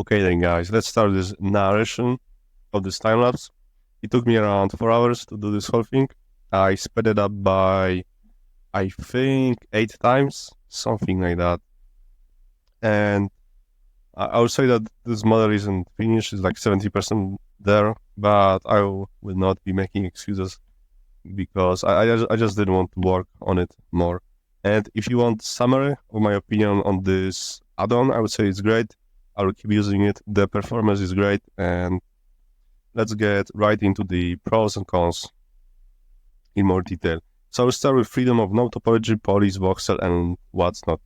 Okay then guys, let's start this narration of this time lapse. It took me around 4 hours to do this whole thing. I sped it up by, I think, 8 times, something like that. And I would say that this model isn't finished, it's like 70% there, but I will not be making excuses because I just didn't want to work on it more. And if you want summary of my opinion on this add-on, I would say it's great. I will keep using it. The performance is great, and let's get right into the pros and cons in more detail. So I'll start with freedom of node topology, polys, voxel, and what's not.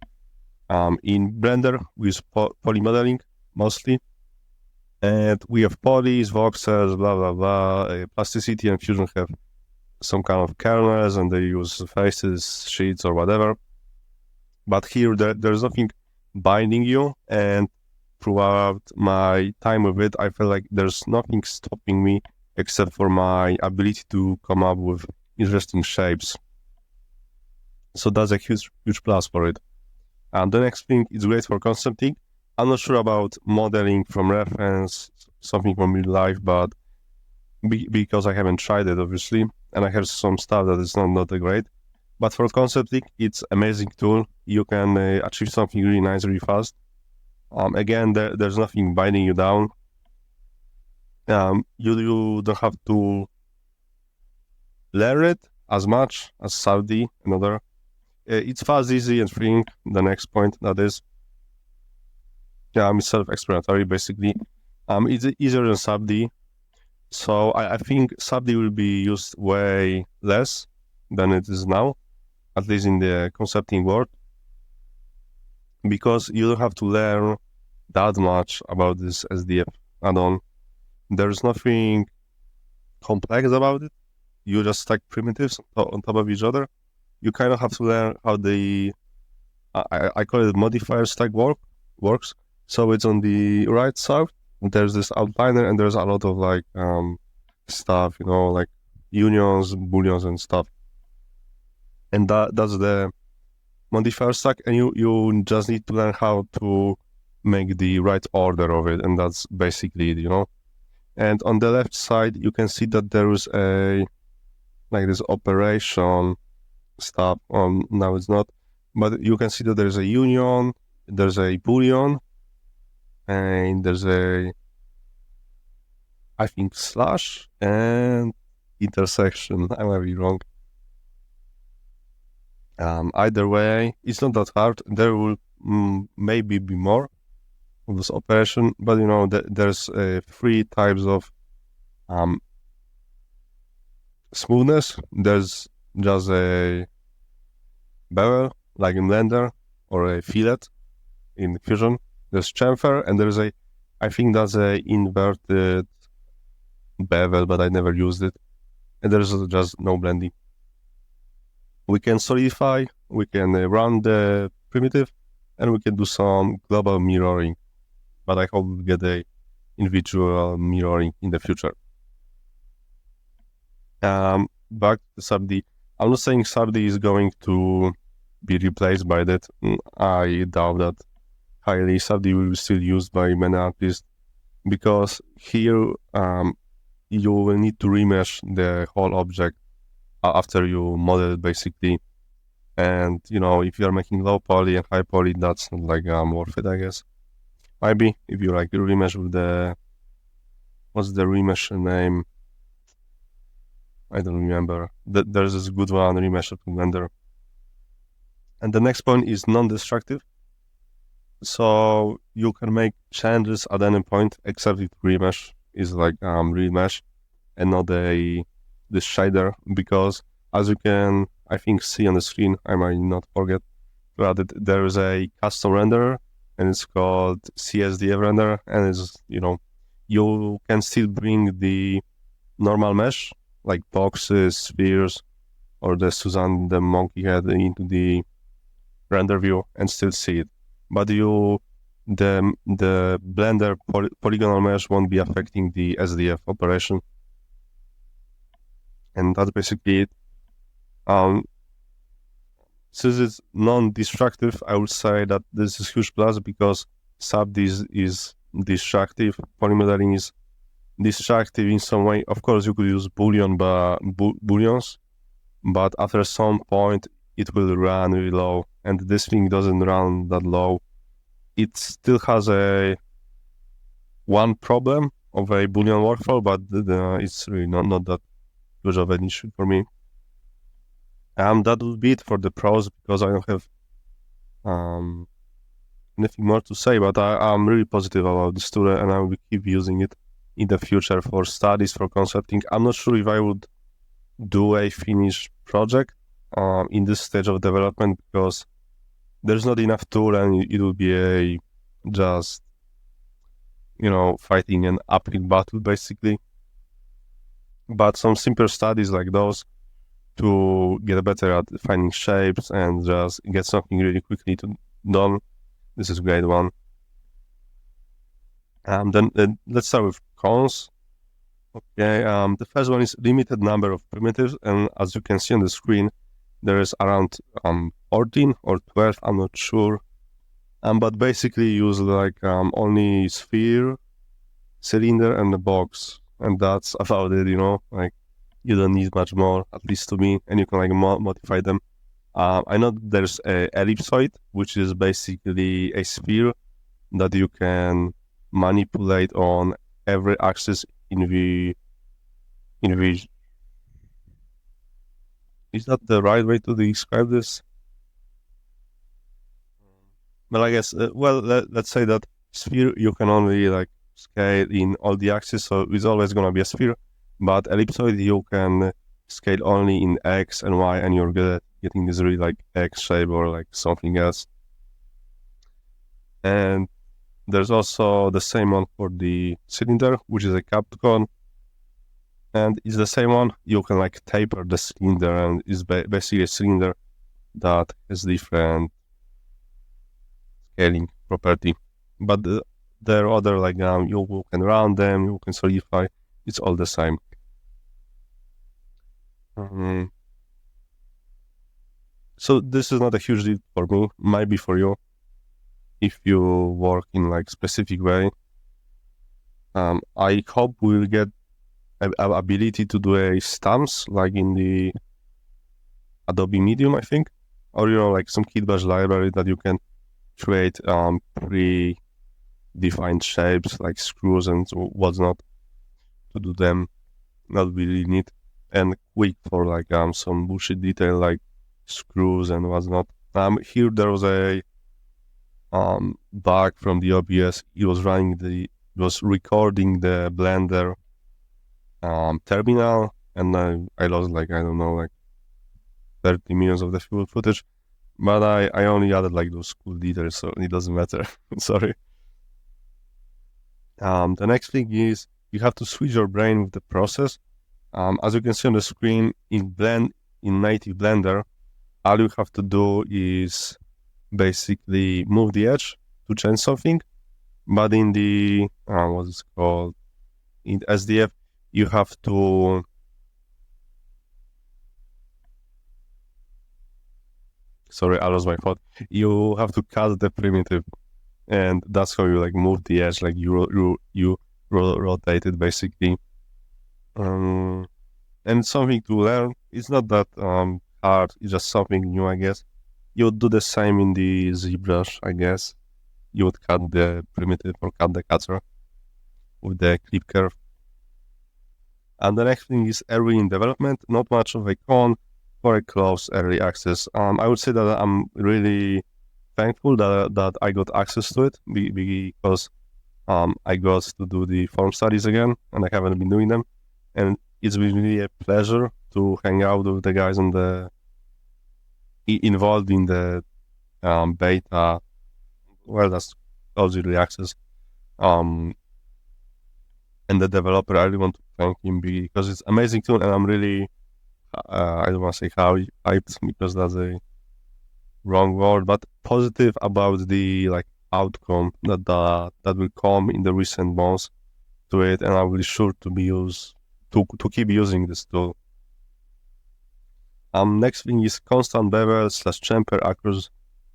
In Blender, we use poly modeling mostly, and we have polys, voxels, blah blah blah. Plasticity and Fusion have some kind of kernels, and they use faces, sheets, or whatever. But here, there's nothing binding you, and throughout my time with it, I feel like there's nothing stopping me except for my ability to come up with interesting shapes. So that's a huge plus for it. And the next thing, it's great for concepting. I'm not sure about modeling from reference, something from real life, but because I haven't tried it, obviously, and I have some stuff that is not that great. But for concepting, it's amazing tool. You can achieve something really nice, really fast. Again, there's nothing binding you down. You don't have to learn it as much as Saudi and other. It's fast, easy, and freeing. The next point, that is. It's self-explanatory, basically. It's easier than Sabdi. So I think Sabdi will be used way less than it is now, at least in the concepting world, because you don't have to learn that much about this SDF add-on. There's nothing complex about it. You just stack primitives on top of each other. You kind of have to learn how the I call it modifier stack works. So it's on the right side. There's this outliner, and there's a lot of like stuff, like unions, booleans, and stuff. And that's the modifier stack, and you just need to learn how to make the right order of it, and that's basically it, And on the left side, you can see that there is this operation stuff. Now it's not, but you can see that there's a union, there's a boolean, and there's I think slash and intersection. I might be wrong. Either way, it's not that hard. There will maybe be more of this operation, but there's 3 types of smoothness. There's just a bevel, like in Blender, or a fillet in Fusion. There's chamfer, and there's I think that's a inverted bevel, but I never used it. And there's just no blending. We can solidify, we can run the primitive, and we can do some global mirroring. But I hope we get a individual mirroring in the future. Back to Sabdi. I'm not saying Sabdi is going to be replaced by that. I doubt that highly. Sabdi will be still used by many artists, because here you will need to remesh the whole object after you model it, basically. And if you're making low poly and high poly, that's not worth it, I guess. Maybe if you remesh with what's the remesh name? I don't remember. There's this good one, remesh of Blender. And the next point is non-destructive. So you can make changes at any point, except if remesh is remesh and not this shader, because as you can, I think, see on the screen, I might not forget to add it, there is a custom renderer, and it's called CSDF render, and it's, you can still bring the normal mesh, like boxes, spheres, or the Suzanne the monkey head into the render view and still see it. But the Blender polygonal mesh won't be affecting the SDF operation. And that's basically it. Since it's non-destructive, I would say that this is huge plus, because Sabdi is destructive. Polymodeling is destructive in some way. Of course, you could use booleans, but after some point, it will run really low, and this thing doesn't run that low. It still has one problem of a Boolean workflow, but it's really not that much of an issue for me. That would be it for the pros, because I don't have anything more to say, but I'm really positive about this tool, and I will keep using it in the future for studies, for concepting. I'm not sure if I would do a finished project in this stage of development, because there's not enough tool, and it will be just fighting an uphill battle basically. But some simple studies like those to get better at finding shapes and just get something really quickly done, this is a great one. Then let's start with cons. Okay, the first one is limited number of primitives, and as you can see on the screen, there is around 14 or 12, I'm not sure. But basically use only sphere, cylinder, and the box, and that's about it. You don't need much more, at least to me, and you can modify them. I know there's a ellipsoid, which is basically a sphere that you can manipulate on every axis in the. Is that the right way to describe this? Well, I guess, let's say that sphere you can only scale in all the axes, so it's always going to be a sphere. But ellipsoid you can scale only in X and Y, and you're getting this really X shape or something else. And there's also the same one for the cylinder, which is a capped cone. And it's the same one. You can taper the cylinder, and it's basically a cylinder that has different scaling property. But there are other you can round them, you can solidify. It's all the same. So this is not a huge deal for me. Might be for you if you work in specific way. I hope we'll get ability to do a stamps in the Adobe Medium, I think, or some KitBash library that you can create pre-defined shapes like screws and what's not to do them. That would be really neat and quick for some bullshit detail like screws and what's not. Here there was a bug from the OBS. It was recording the Blender terminal, and I lost I don't know 30 minutes of the footage, but I only added those cool details, so it doesn't matter. Sorry. The next thing is you have to switch your brain with the process. As you can see on the screen, in native Blender, all you have to do is basically move the edge to change something, but in the what is it called, in SDF, you have to sorry, I lost my thought. You have to cut the primitive, and that's how you move the edge, you rotate it basically. And it's something to learn. It's not that hard. It's just something new, I guess. You would do the same in the ZBrush, I guess. You would cut the primitive or cut the cutter with the clip curve. And the next thing is early in development. Not much of a con for a close early access. I would say that I'm really thankful that I got access to it because I got to do the form studies again, and I haven't been doing them. And it's been really a pleasure to hang out with the guys involved in the beta. Well, that's close early access. And the developer, I really want to thank him because it's amazing tool, and I'm really I don't want to say how hyped because that's a wrong word, but positive about the outcome that will come in the recent months to it, and I will be sure to keep using this tool. Next thing is constant bevel / chamfer across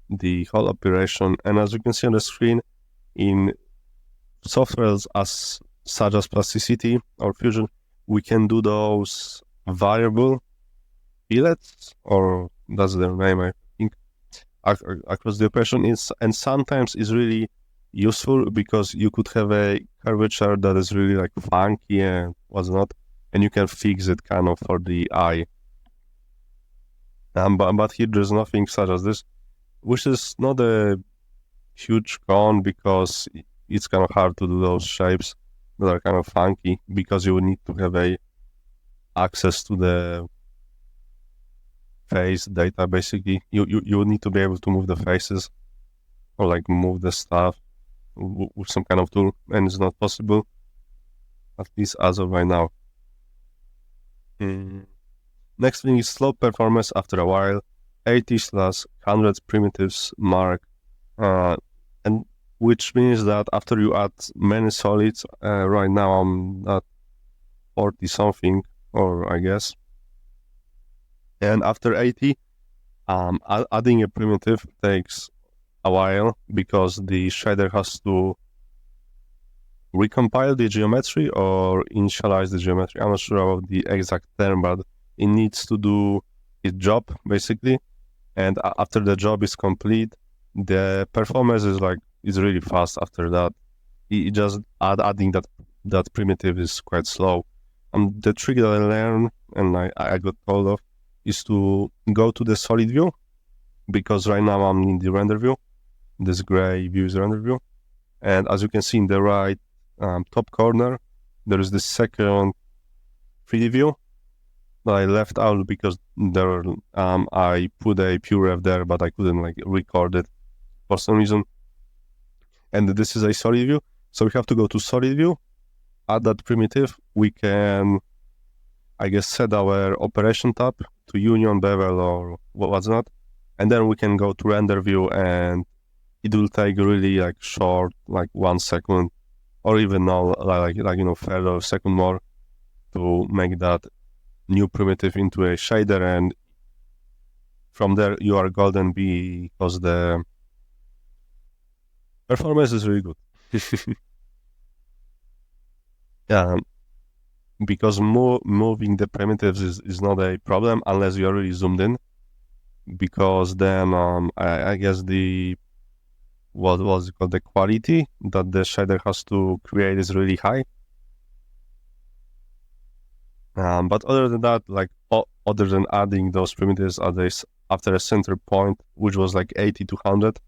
the whole operation, and as you can see on the screen, in softwares as such as plasticity or fusion, we can do those variable billets, or that's their name, I think, across the operation. And sometimes it's really useful because you could have a curvature that is really like funky and what's not, and you can fix it kind of for the eye. But here there's nothing such as this, which is not a huge con because it's kind of hard to do those shapes that are kind of funky because you would need to have a access to the face data. Basically, you would need to be able to move the faces or like move the stuff with some kind of tool, and it's not possible, at least as of right now. Next thing is slow performance after a while. 80/100 primitives mark, and which means that after you add many solids, right now I'm at 40 something, or I guess, and after 80, adding a primitive takes a while because the shader has to recompile the geometry or initialize the geometry. I'm not sure about the exact term, but it needs to do its job basically. And after the job is complete, the performance is really fast after that. It just adding that primitive is quite slow. The trick that I learned and I got told of is to go to the solid view, because right now I'm in the render view. This gray view is the render view. And as you can see in the right top corner, there is the second 3D view that I left out because there I put a PureRef there, but I couldn't like record it for some reason. And this is a solid view, so we have to go to solid view, add that primitive. We can, I guess, set our operation tab to union, bevel, or what's not, and then we can go to render view, and it will take really like short, like 1 second, or even now, like third of a second more, to make that new primitive into a shader, and from there you are golden because the performance is really good. Yeah, because moving the primitives is not a problem unless you are really zoomed in, because then I guess what was it called, the quality that the shader has to create is really high. But other than that, like other than adding those primitives after a center point, which was like 80 to 100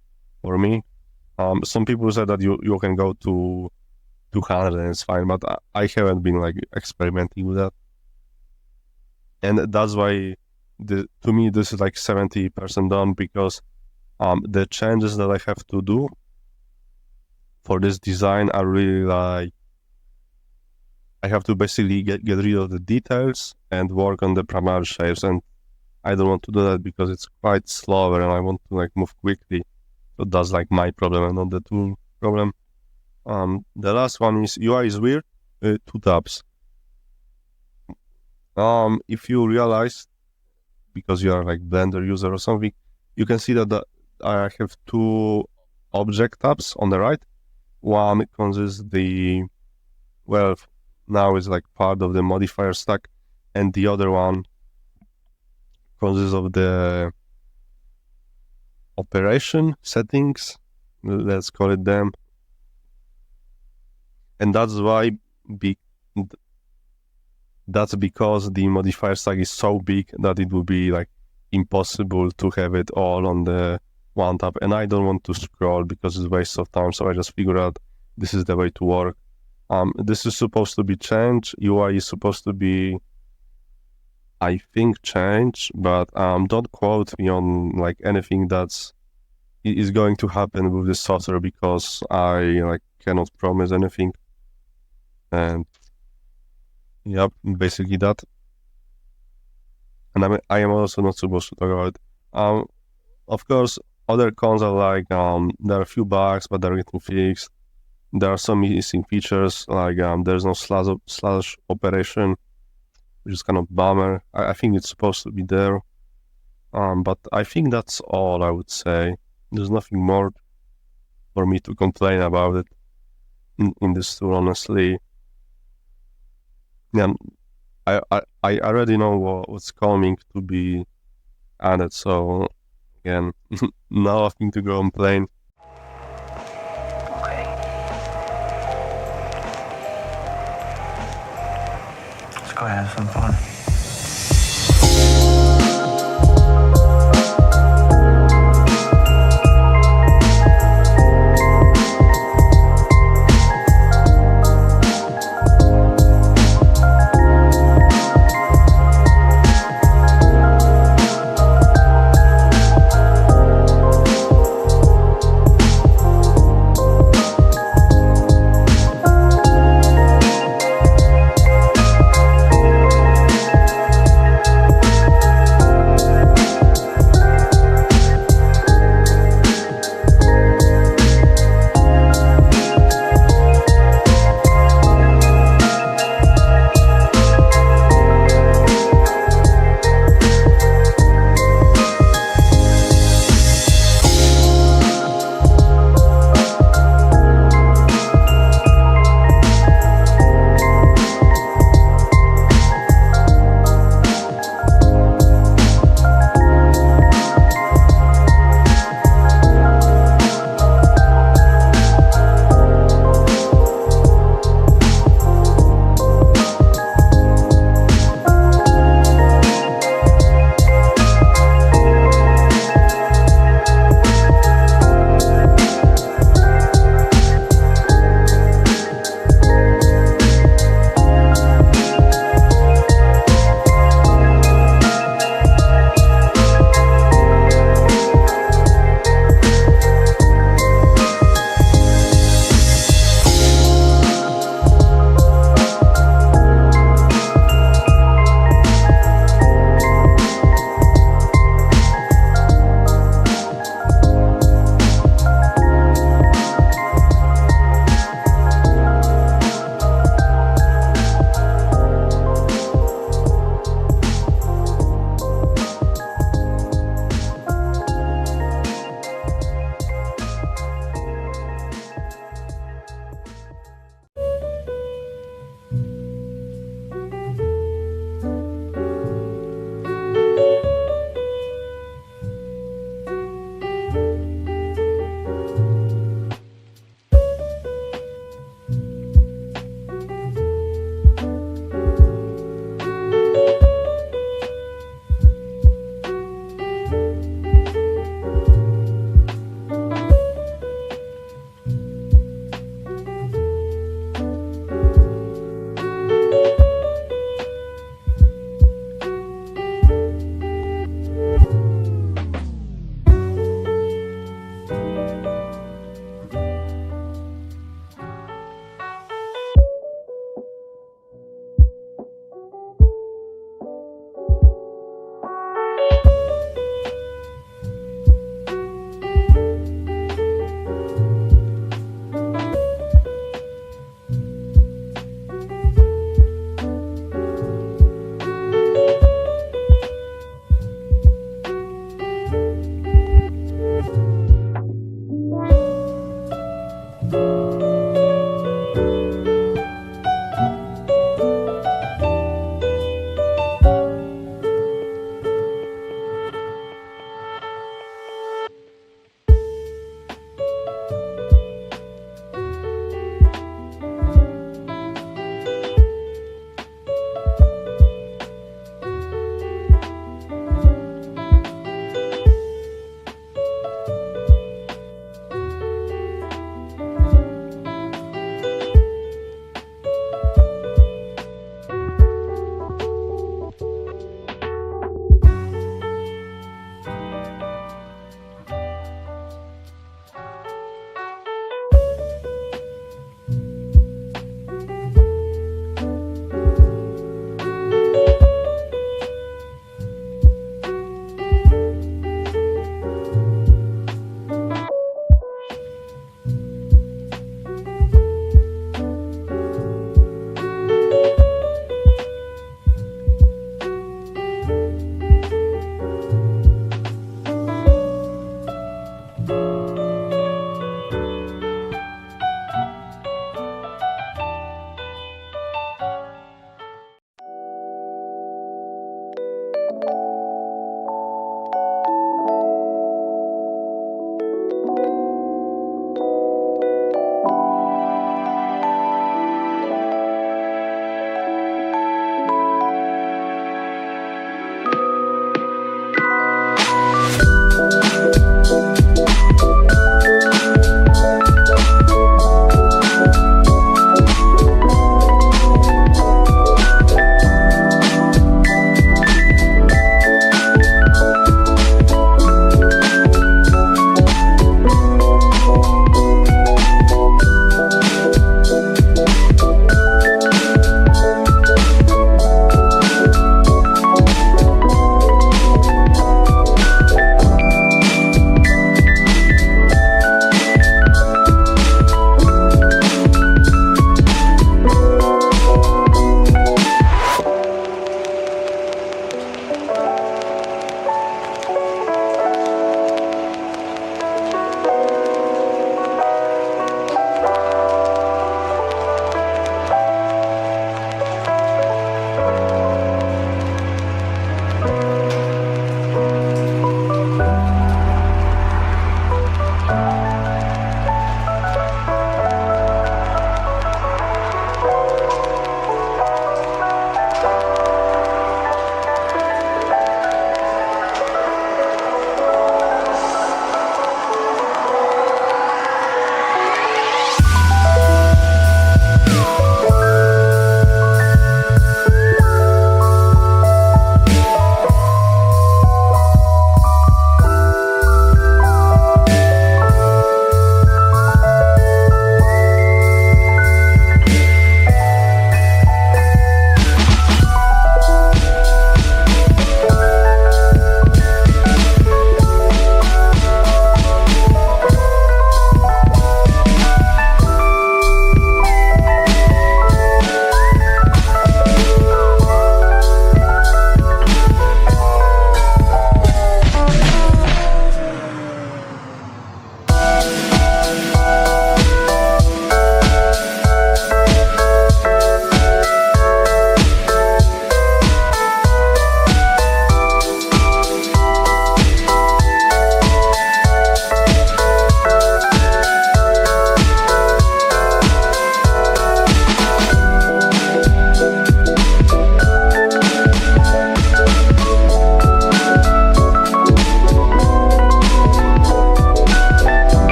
for me, some people said that you can go to 200 and it's fine, but I haven't been like experimenting with that, and that's why to me this is like 70% done, because the changes that I have to do for this design are really like, I have to basically get rid of the details and work on the primary shapes, and I don't want to do that because it's quite slower and I want to like move quickly. So that's like my problem and not the tool problem. The last one is UI is weird. 2 tabs. If you realize, because you are like Blender user or something, you can see that I have 2 object tabs on the right. One consists now is like part of the modifier stack, and the other one consists of the operation settings, let's call it them. And that's why that's because the modifier stack is so big that it would be like impossible to have it all on the one tab, and I don't want to scroll because it's a waste of time, so I just figured out this is the way to work. This is supposed to be changed. UI is supposed to be, I think, changed, but don't quote me on like anything that's is going to happen with this software, because I like cannot promise anything. And yep, basically that. And I am also not supposed to talk about it. Of course, other cons are like there are a few bugs, but they're getting fixed. There are some missing features, like there's no slash operation, which is kind of bummer. I think it's supposed to be there. But I think that's all I would say. There's nothing more for me to complain about it. in this tool, honestly. Yeah, I already know what's coming to be added, so again, now I think to go and play. Okay. Let's go have some fun.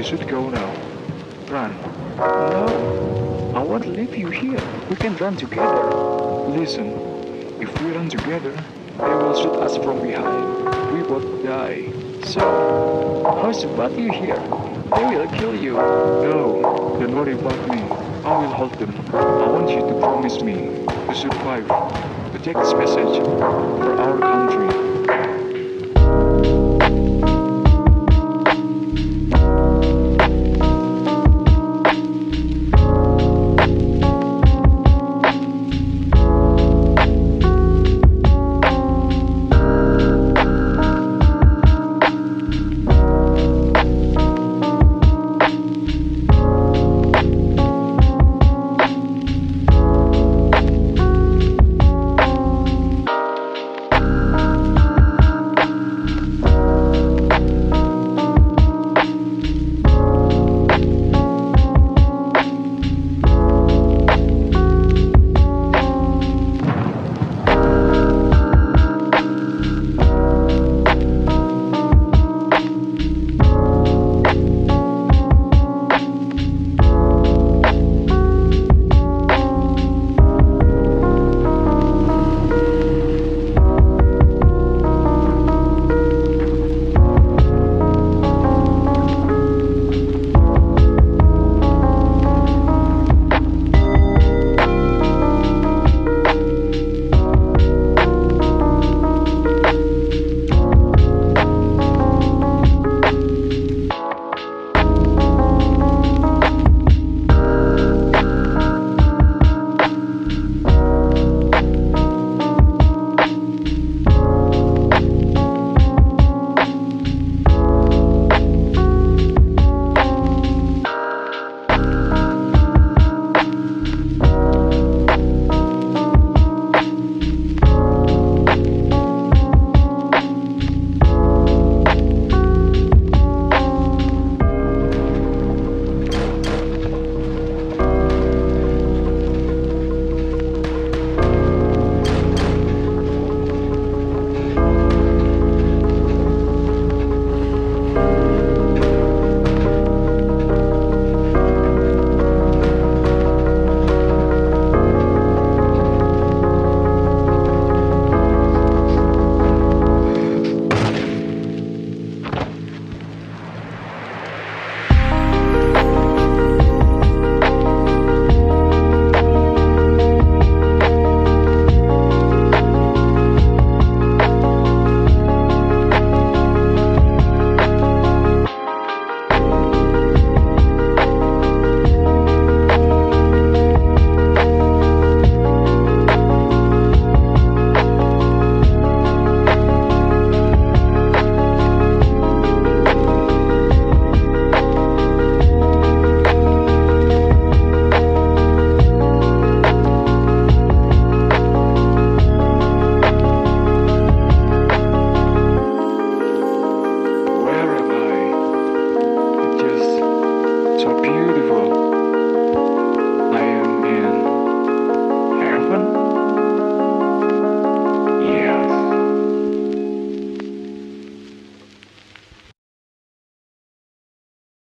should go now. Run. No, I won't leave you here. We can run together. Listen, if we run together, they will shoot us from behind. We both die. So, how's about you here? They will kill you. No, don't worry about me. I will hold them. I want you to promise me to survive, to take this message for our country.